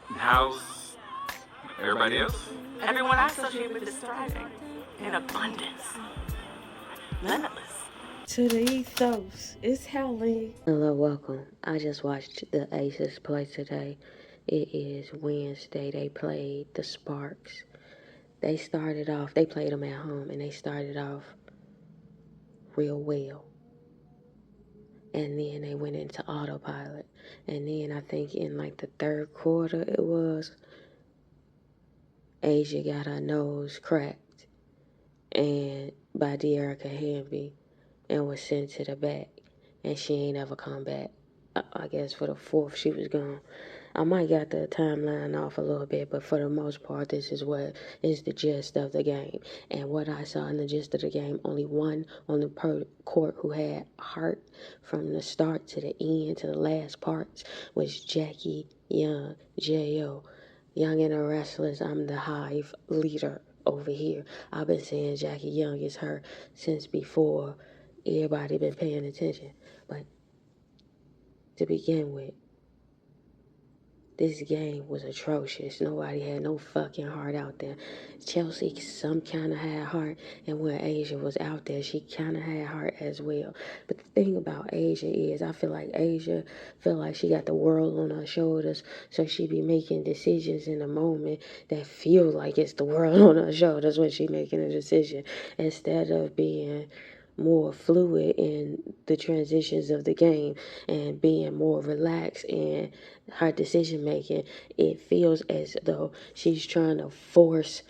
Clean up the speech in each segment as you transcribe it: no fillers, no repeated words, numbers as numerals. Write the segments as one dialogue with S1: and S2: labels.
S1: How's everybody else?
S2: Everyone I associate with is thriving in abundance, limitless.
S3: To the ethos, it's Howling.
S4: Hello, welcome. I just watched the Aces play today. It is Wednesday. They played the Sparks. They played them at home, and they started off real well. And then they went into autopilot. And then I think in like the third quarter it was, Asia got her nose cracked and by De'Erica Hamby and was sent to the back. And she ain't ever come back. I guess for the fourth she was gone. I might got the timeline off a little bit, but for the most part, this is what is the gist of the game. And what I saw in the gist of the game, only one on the court who had heart from the start to the end to the last parts was Jackie Young, J.O. Young and the Restless. I'm the Hive leader over here. I've been saying Jackie Young is her since before everybody been paying attention. But to begin with, this game was atrocious. Nobody had no fucking heart out there. Chelsea some kind of had heart, and when Asia was out there, she kind of had heart as well. But the thing about Asia is, I feel like Asia feel like she got the world on her shoulders, so she be making decisions in a moment that feel like it's the world on her shoulders when she making a decision, instead of being more fluid in the transitions of the game and being more relaxed in her decision making. It feels as though she's trying to force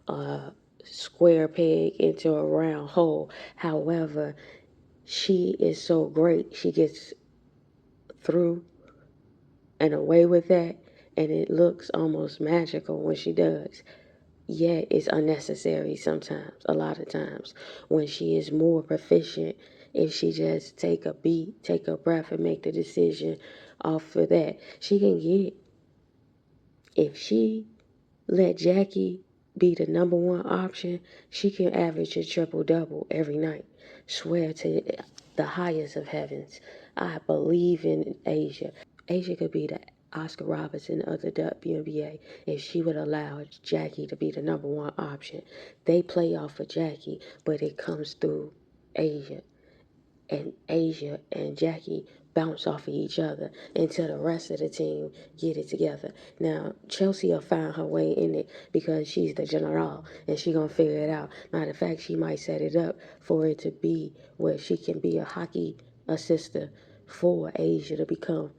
S4: a square peg into a round hole. However, she is so great, she gets through and away with that, and it looks almost magical when she does. Yet it's unnecessary sometimes, a lot of times, when she is more proficient. If she just take a beat, take a breath, and make the decision off of that, she can get. If she let Jackie be the number one option, she can average a triple-double every night. Swear to the highest of heavens. I believe in Asia. Asia could be the Oscar Robertson of the WNBA if she would allow Jackie to be the number one option. They play off of Jackie, but it comes through Asia. And Asia and Jackie bounce off of each other until the rest of the team get it together. Now, Chelsea will find her way in it because she's the general and she gonna figure it out. Matter of fact, she might set it up for it to be where she can be a hockey assistant for Asia to become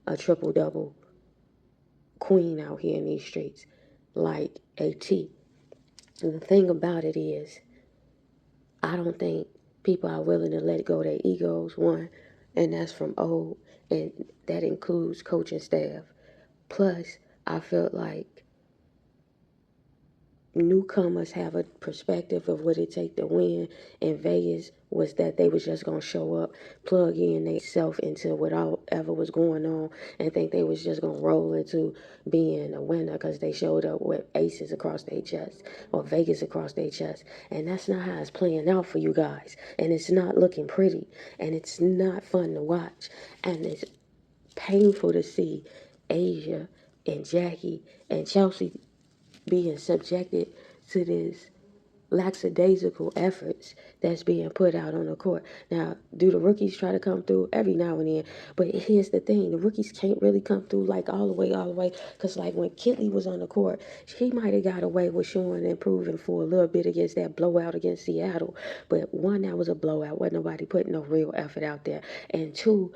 S4: a triple-double queen out here in these streets like AT. And the thing about it is, I don't think people are willing to let go of their egos, one, and that's from old, and that includes coaching staff. Plus, I felt like newcomers have a perspective of what it take to win. In Vegas was that they was just gonna show up, plug in they self into whatever was going on, and think they was just gonna roll into being a winner because they showed up with aces across their chest or Vegas across their chest. And that's not how it's playing out for you guys. And it's not looking pretty, and it's not fun to watch, and it's painful to see Asia and Jackie and Chelsea being subjected to this lackadaisical efforts that's being put out on the court. Now, do the rookies try to come through every now and then? But here's the thing, the rookies can't really come through like all the way, because like when Kitley was on the court, he might have got away with showing and proving for a little bit against that blowout against Seattle. But one, that was a blowout. Wasn't nobody putting no real effort out there. And two,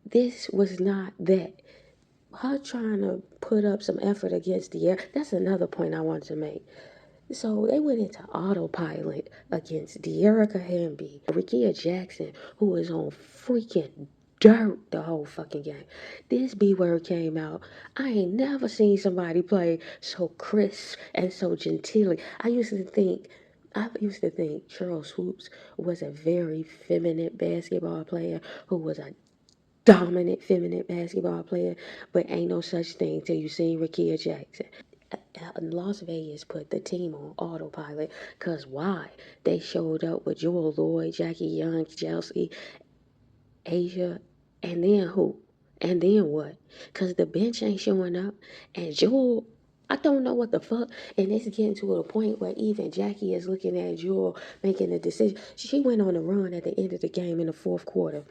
S4: this was not that. Her trying to put up some effort against the air, that's another point I want to make. So they went into autopilot against De'Erica Hamby, Rickea Jackson, who was on freaking dirt the whole fucking game. This B word came out. I ain't never seen somebody play so crisp and so genteelly. I used to think Cheryl Swoops was a very feminine basketball player who was a dominant feminine basketball player, but ain't no such thing till you seen Rickea Jackson. Las Vegas put the team on autopilot, cause why? They showed up with Joel Lloyd, Jackie Young, Chelsea, Asia, and then who? And then what? Because the bench ain't showing up. And Jewel, I don't know what the fuck. And it's getting to a point where even Jackie is looking at Jewel making a decision. She went on a run at the end of the game in the fourth quarter.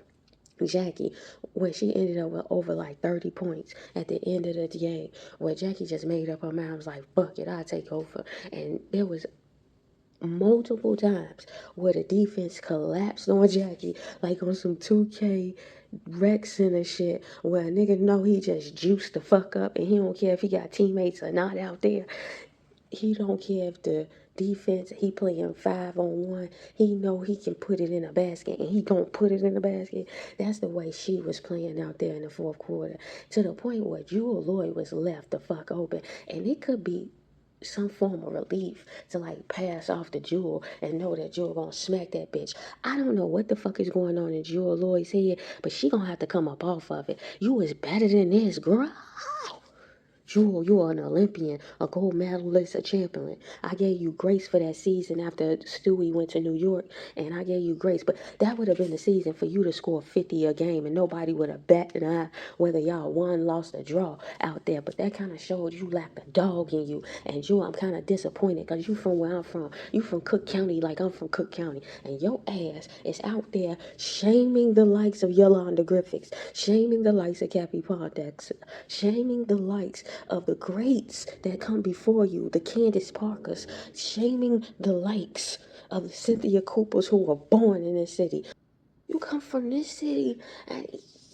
S4: Jackie, when she ended up with over like 30 points at the end of the game, where Jackie just made up her mind, was like, fuck it, I'll take over. And there was multiple times where the defense collapsed on Jackie, like on some 2K rec center shit, where a nigga know he just juiced the fuck up and he don't care if he got teammates or not out there. He don't care if the defense, he playing 5-on-1, he know he can put it in a basket and he gonna put it in the basket. That's the way she was playing out there in the fourth quarter, to the point where Jewel Lloyd was left the fuck open. And it could be some form of relief to like pass off to Jewel and know that Jewel gonna smack that bitch. I don't know what the fuck is going on in Jewel Lloyd's head, but she gonna have to come up off of it. You is better than this, girl. Jewel, you are an Olympian, a gold medalist, a champion. I gave you grace for that season after Stewie went to New York, and I gave you grace. But that would have been the season for you to score 50 a game, and nobody would have bet an eye whether y'all won, lost, or draw out there. But that kind of showed you lacked a dog in you. And Jewel, I'm kind of disappointed because you from where I'm from. You from Cook County like I'm from Cook County. And your ass is out there shaming the likes of Yolanda Griffiths, shaming the likes of Cappy Pondex, shaming the likes of the greats that come before you, the Candace Parkers, shaming the likes of the Cynthia Coopers who were born in this city. You come from this city and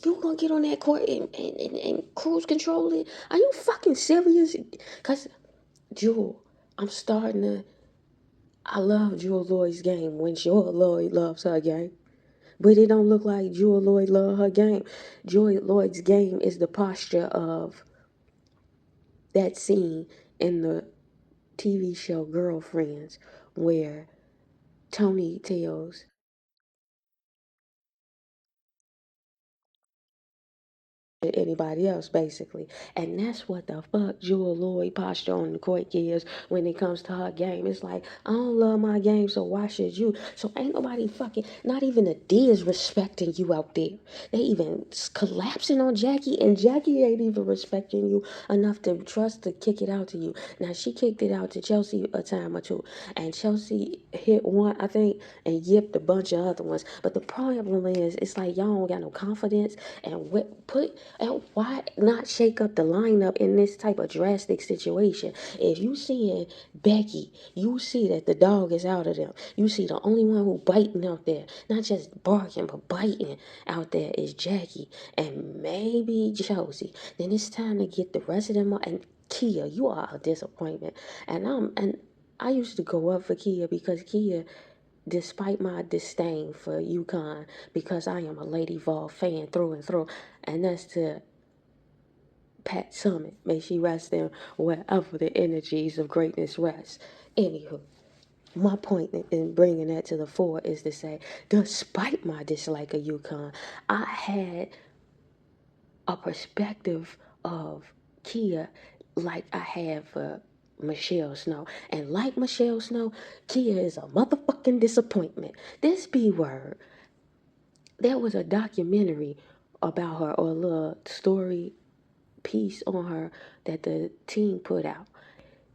S4: you gonna get on that court and cruise control it? Are you fucking serious? Because, Jewel, I'm starting to, I love Jewel Lloyd's game when Jewel Lloyd loves her game. But it don't look like Jewel Lloyd love her game. Jewel Lloyd's game is the posture of that scene in the TV show Girlfriends where Tony tells anybody else, basically. And that's what the fuck Jewel Lloyd posture on the court gives when it comes to her game. It's like, I don't love my game, so why should you? So ain't nobody fucking, not even the D is respecting you out there. They even collapsing on Jackie, and Jackie ain't even respecting you enough to trust to kick it out to you. Now, she kicked it out to Chelsea a time or two, and Chelsea hit one, I think, and yipped a bunch of other ones. But the problem is, it's like y'all don't got no confidence, and and why not shake up the lineup in this type of drastic situation? If you seeing Becky, you see that the dog is out of them. You see the only one who biting out there, not just barking, but biting out there is Jackie and maybe Chelsea. Then it's time to get the rest of them out. And Kia, you are a disappointment. And I used to go up for Kia because Kia, despite my disdain for UConn, because I am a Lady Vol fan through and through, and that's to Pat Summit. May she rest in wherever the energies of greatness rest. Anywho, my point in bringing that to the fore is to say, despite my dislike of UConn, I had a perspective of Kia like I have for Michelle Snow. And like Michelle Snow, Kia is a motherfucking disappointment. This B word, there was a documentary about her, or a little story piece on her that the team put out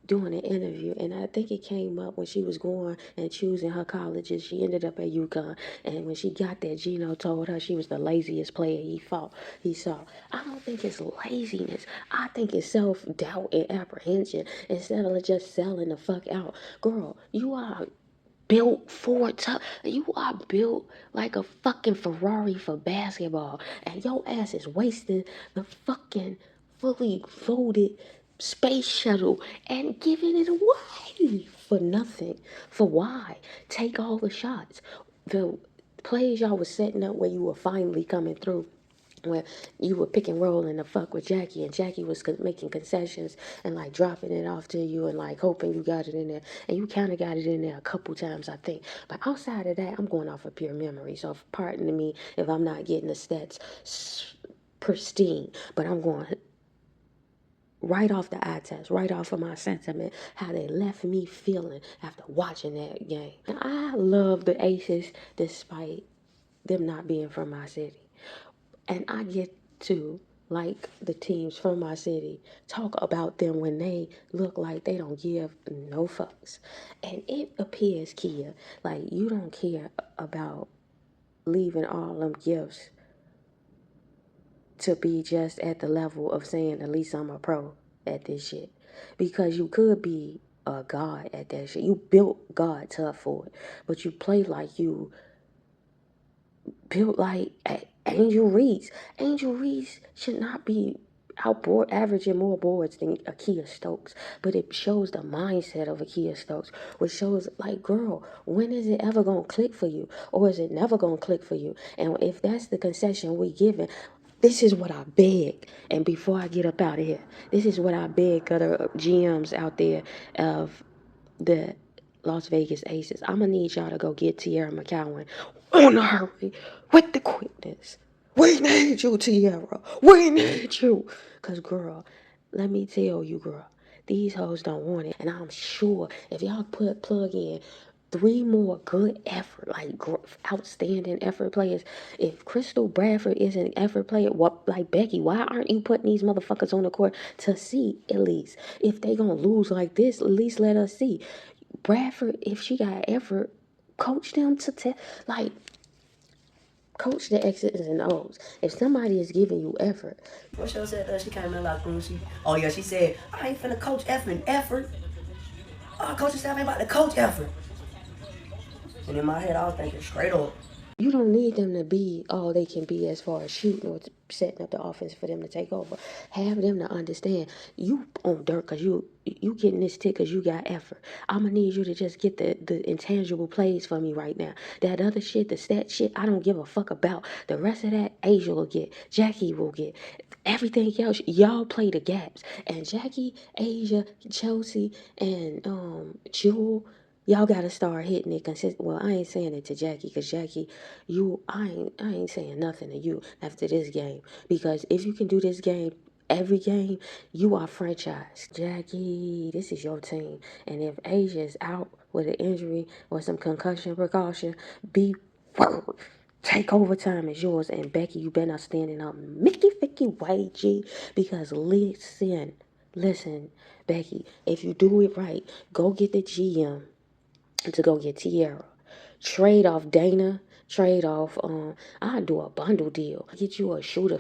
S4: doing an interview, and I think it came up when she was going and choosing her colleges. She ended up at UConn, and when she got there, Gino told her she was the laziest player he saw. I don't think it's laziness. I think it's self-doubt and apprehension instead of just selling the fuck out. Girl, you are built for tough. You are built like a fucking Ferrari for basketball, and your ass is wasting the fucking fully folded space shuttle and giving it away for nothing. For why? Take all the shots. The plays y'all was setting up where you were finally coming through, where you were pick and roll in the fuck with Jackie, and Jackie was making concessions and like dropping it off to you and like hoping you got it in there, and you kind of got it in there a couple times, I think. But outside of that, I'm going off of pure memory, so pardon me if I'm not getting the stats pristine, but I'm going right off the eye test, right off of my sentiment, how they left me feeling after watching that game. And I love the Aces despite them not being from my city. And I get to like the teams from my city talk about them when they look like they don't give no fucks. And it appears, Kia, like you don't care about leaving all them gifts to be just at the level of saying, at least I'm a pro at this shit. Because you could be a god at that shit. You built God tough for it. But you play like you built like Angel Reese. Angel Reese should not be outboard averaging more boards than Akia Stokes, but it shows the mindset of Akia Stokes, which shows like, girl, when is it ever gonna click for you, or is it never gonna click for you? And if that's the concession we giving, this is what I beg. And before I get up out of here, this is what I beg other GMs out there of the Las Vegas Aces. I'm going to need y'all to go get Tierra McCowan on a hurry with the quickness. We need you, Tierra. We need you. Because, girl, let me tell you, girl, these hoes don't want it. And I'm sure if y'all plug in 3 more good effort, like outstanding effort players. If Crystal Bradford is an effort player, what, like Becky, why aren't you putting these motherfuckers on the court to see at least? If they gonna lose like this, at least let us see. Bradford, if she got effort, coach them to like coach the X's and O's. If somebody is giving you effort.
S5: What she said, she came in like, she said, I ain't finna coach effort. Coaching staff ain't about to coach effort. And in my head, I was thinking straight up.
S4: You don't need them to be all they can be as far as shooting or setting up the offense for them to take over. Have them to understand you on dirt because you getting this tick because you got effort. I'm going to need you to just get the intangible plays for me right now. That other shit, the stat shit, I don't give a fuck about. The rest of that, Asia will get. Jackie will get. Everything else, y'all play the gaps. And Jackie, Asia, Chelsea, and Jewel, y'all gotta start hitting it consistent. Well, I ain't saying it to Jackie, cause Jackie, I ain't saying nothing to you after this game. Because if you can do this game every game, you are franchised. Jackie, this is your team. And if Asia is out with an injury or some concussion precaution, be firm. Take overtime is yours. And Becky, you better not standing up Mickey Vicky White G. Because listen, Becky, if you do it right, go get the GM to go get Tierra. Trade off Dana. Trade off, I'll do a bundle deal. Get you a shooter.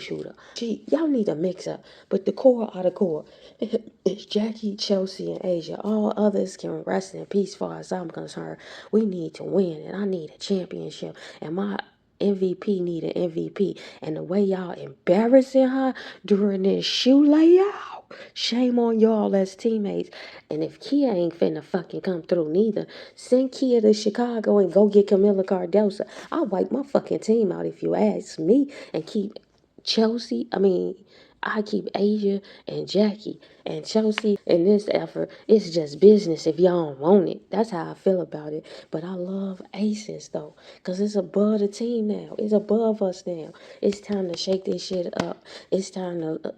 S4: Gee, y'all need a mix up. But the core are the core. It's Jackie, Chelsea, and Asia. All others can rest in peace far as I'm concerned. We need to win, and I need a championship. And my MVP need an MVP. And the way y'all embarrassing her during this shoe layout, shame on y'all as teammates. And if Kia ain't finna fucking come through neither, send Kia to Chicago and go get Camila Cardosa. I'll wipe my fucking team out if you ask me, and keep I keep Asia and Jackie and Chelsea in this effort. It's just business if y'all don't want it. That's how I feel about it. But I love Aces though, because it's above the team now. It's above us now. It's time to shake this shit up. It's time to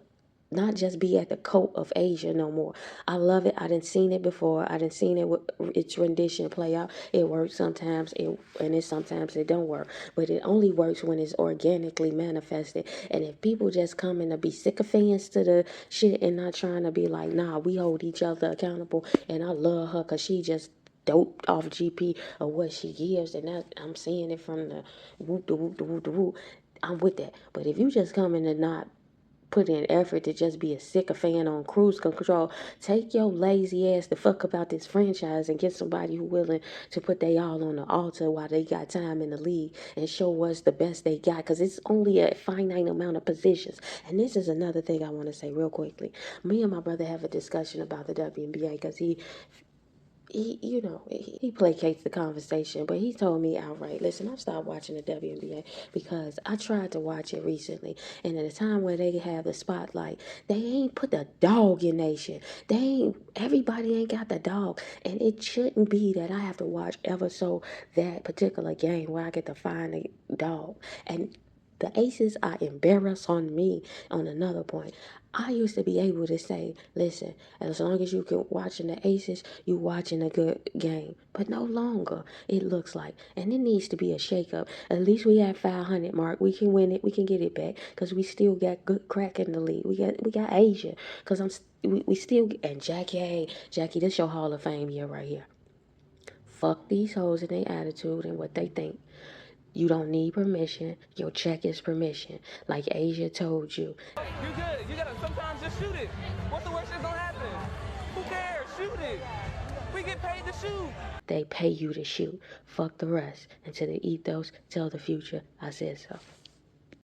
S4: not just be at the coat of Asia no more. I love it. I done seen it before. I done seen it with its rendition play out. It works sometimes, sometimes it don't work. But it only works when it's organically manifested. And if people just coming to be sycophants to the shit and not trying to be like, nah, we hold each other accountable. And I love her because she just doped off GP of what she gives, and that I'm seeing it from the whoop the whoop the whoop the whoop. I'm with that. But if you just coming to not put in effort to just be a sycophant on cruise control, take your lazy ass the fuck about this franchise and get somebody who willing to put they all on the altar while they got time in the league and show us the best they got, because it's only a finite amount of positions. And this is another thing I want to say real quickly. Me and my brother have a discussion about the WNBA because he placates the conversation, but he told me outright, listen, I've stopped watching the WNBA because I tried to watch it recently, and at a time where they have the spotlight, they ain't put the dog in they shit. Everybody ain't got the dog, and it shouldn't be that I have to watch ever so that particular game where I get to find a dog. And the Aces are embarrassed on me on another point. I used to be able to say, listen, as long as you can watching the Aces, you watching a good game. But no longer, it looks like. And it needs to be a shakeup. At least we at 500 mark. We can win it. We can get it back. Because we still got good crack in the league. We got Asia. Because we still, and Jackie, hey, Jackie, this your Hall of Fame year right here. Fuck these hoes and their attitude and what they think. You don't need permission. Your check is permission. Like Asia told you.
S6: You good. You gotta sometimes just shoot it. What's the worst that's gonna happen? Who cares? Shoot it. We get paid to shoot.
S4: They pay you to shoot. Fuck the rest. And to the ethos, tell the future I said so.